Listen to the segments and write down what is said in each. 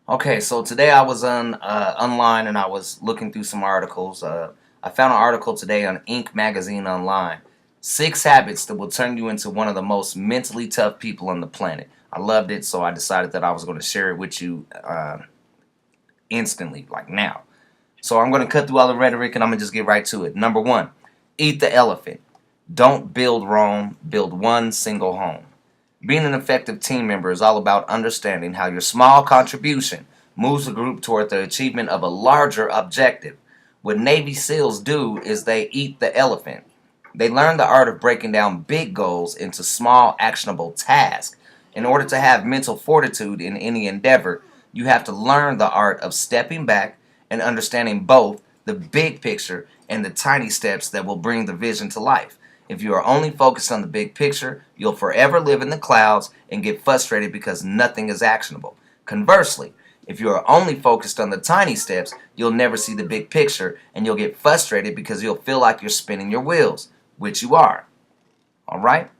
Okay, so today I was online and I was looking through some articles. I found an article today on Inc.Magazine online. 6 habits that will turn you into one of the most mentally tough people on the planet. I loved it, so I decided that I was going to share it with you instantly, like now. So I'm going to cut through all the rhetoric and I'm going to just get right to it. Number one, eat the elephant. Don't build Rome, build one single home. Being an effective team member is all about understanding how your small contribution moves the group toward the achievement of a larger objective. What Navy SEALs do is they eat the elephant. They learn the art of breaking down big goals into small, actionable tasks. In order to have mental fortitude in any endeavor, you have to learn the art of stepping back and understanding both the big picture and the tiny steps that will bring the vision to life. If you are only focused on the big picture, you'll forever live in the clouds and get frustrated because nothing is actionable. Conversely, if you are only focused on the tiny steps, you'll never see the big picture and you'll get frustrated because you'll feel like you're spinning your wheels, which you are. All right?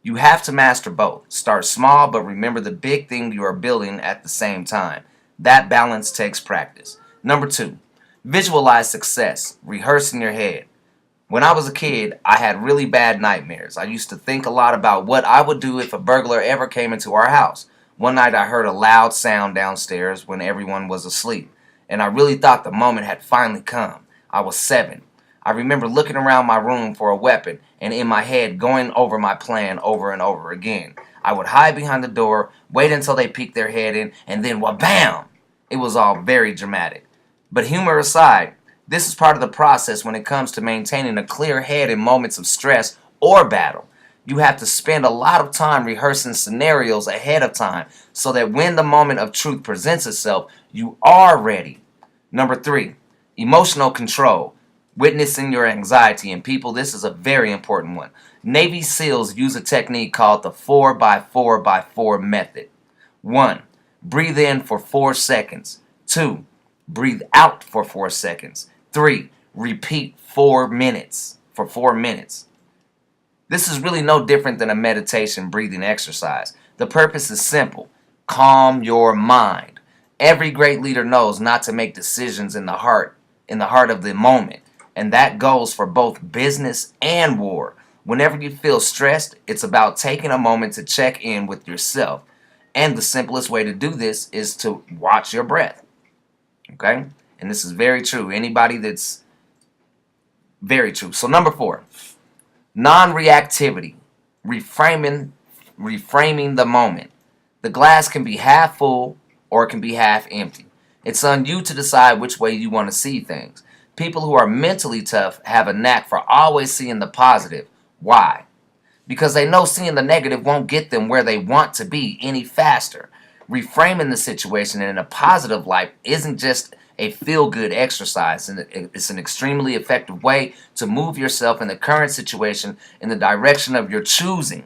You have to master both. Start small, but remember the big thing you are building at the same time. That balance takes practice. Number two, visualize success. Rehearse in your head. When I was a kid, I had really bad nightmares. I used to think a lot about what I would do if a burglar ever came into our house. One night I heard a loud sound downstairs when everyone was asleep, and I really thought the moment had finally come. I was 7. I remember looking around my room for a weapon and in my head going over my plan over and over again. I would hide behind the door, wait until they peeked their head in, and then wha-bam! It was all very dramatic. But humor aside, this is part of the process when it comes to maintaining a clear head in moments of stress or battle. You have to spend a lot of time rehearsing scenarios ahead of time so that when the moment of truth presents itself, you are ready. Number 3, emotional control. Witnessing your anxiety. And people, this is a very important one. Navy SEALs use a technique called the 4x4x4 method. 1. Breathe in for 4 seconds. 2. Breathe out for 4 seconds. 3. Repeat 4 minutes for 4 minutes. This is really no different than a meditation breathing exercise. The purpose is simple. Calm your mind. Every great leader knows not to make decisions in the heart of the moment. And that goes for both business and war. Whenever you feel stressed, it's about taking a moment to check in with yourself. And the simplest way to do this is to watch your breath. Okay? And this is very true. Anybody that's very true. So number 4, non-reactivity. Reframing the moment. The glass can be half full or it can be half empty. It's on you to decide which way you want to see things. People who are mentally tough have a knack for always seeing the positive. Why? Because they know seeing the negative won't get them where they want to be any faster. Reframing the situation in a positive light isn't just a feel-good exercise, and it's an extremely effective way to move yourself in the current situation in the direction of your choosing.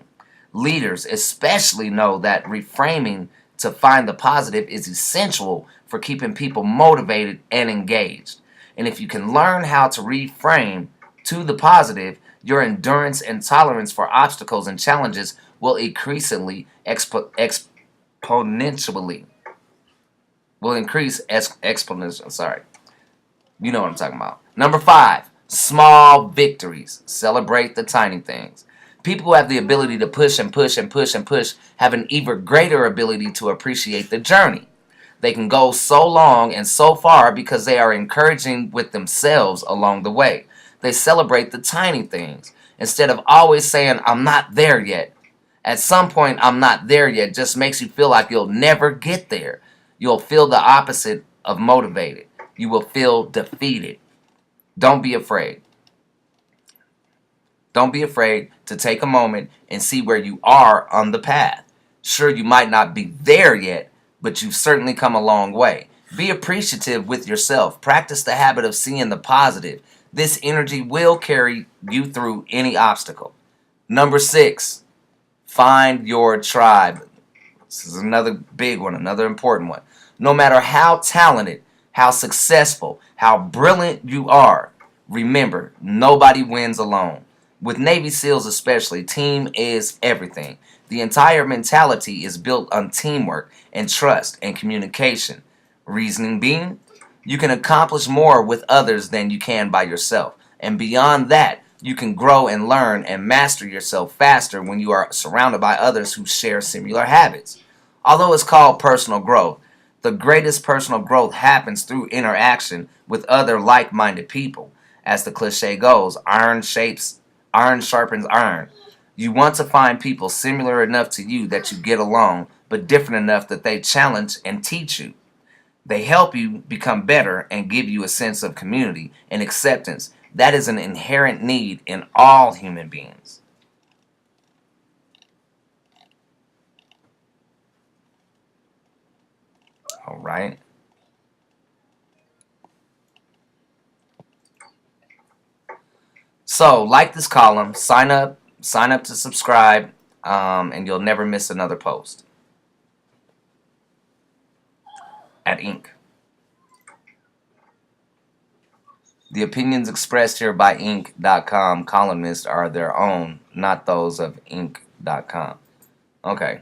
Leaders especially know that reframing to find the positive is essential for keeping people motivated and engaged. And if you can learn how to reframe to the positive, your endurance and tolerance for obstacles and challenges will increasingly exponentially will increase exponentially. Sorry, you know what I'm talking about. Number 5, small victories. Celebrate the tiny things. People who have the ability to push and push and push and push have an even greater ability to appreciate the journey. They can go so long and so far because they are encouraging with themselves along the way. They celebrate the tiny things instead of always saying, I'm not there yet. At some point, I'm not there yet just makes you feel like you'll never get there. You'll feel the opposite of motivated. You will feel defeated. Don't be afraid. Don't be afraid to take a moment and see where you are on the path. Sure, you might not be there yet, but you've certainly come a long way. Be appreciative with yourself. Practice the habit of seeing the positive. This energy will carry you through any obstacle. Number 6, find your tribe. This is another big one, another important one. No matter how talented, how successful, how brilliant you are, remember, nobody wins alone. With Navy SEALs especially, team is everything. The entire mentality is built on teamwork and trust and communication. Reasoning being, you can accomplish more with others than you can by yourself. And beyond that, you can grow and learn and master yourself faster when you are surrounded by others who share similar habits. Although it's called personal growth, the greatest personal growth happens through interaction with other like-minded people. As the cliche goes, iron sharpens iron. You want to find people similar enough to you that you get along, but different enough that they challenge and teach you. They help you become better and give you a sense of community and acceptance. That is an inherent need in all human beings. All right. So, like this column, sign up to subscribe, and you'll never miss another post at Inc. The opinions expressed here by Inc.com columnists are their own, not those of Inc.com. Okay.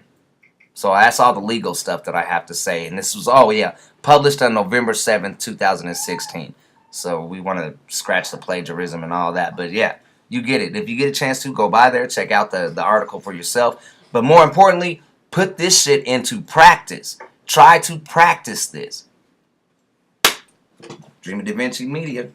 So that's all the legal stuff that I have to say. And this was, oh yeah, published on November 7th, 2016. So we want to scratch the plagiarism and all that. But yeah, you get it. If you get a chance to, go by there, check out the article for yourself. But more importantly, put this shit into practice. Try to practice this. Dream of Da Vinci Media.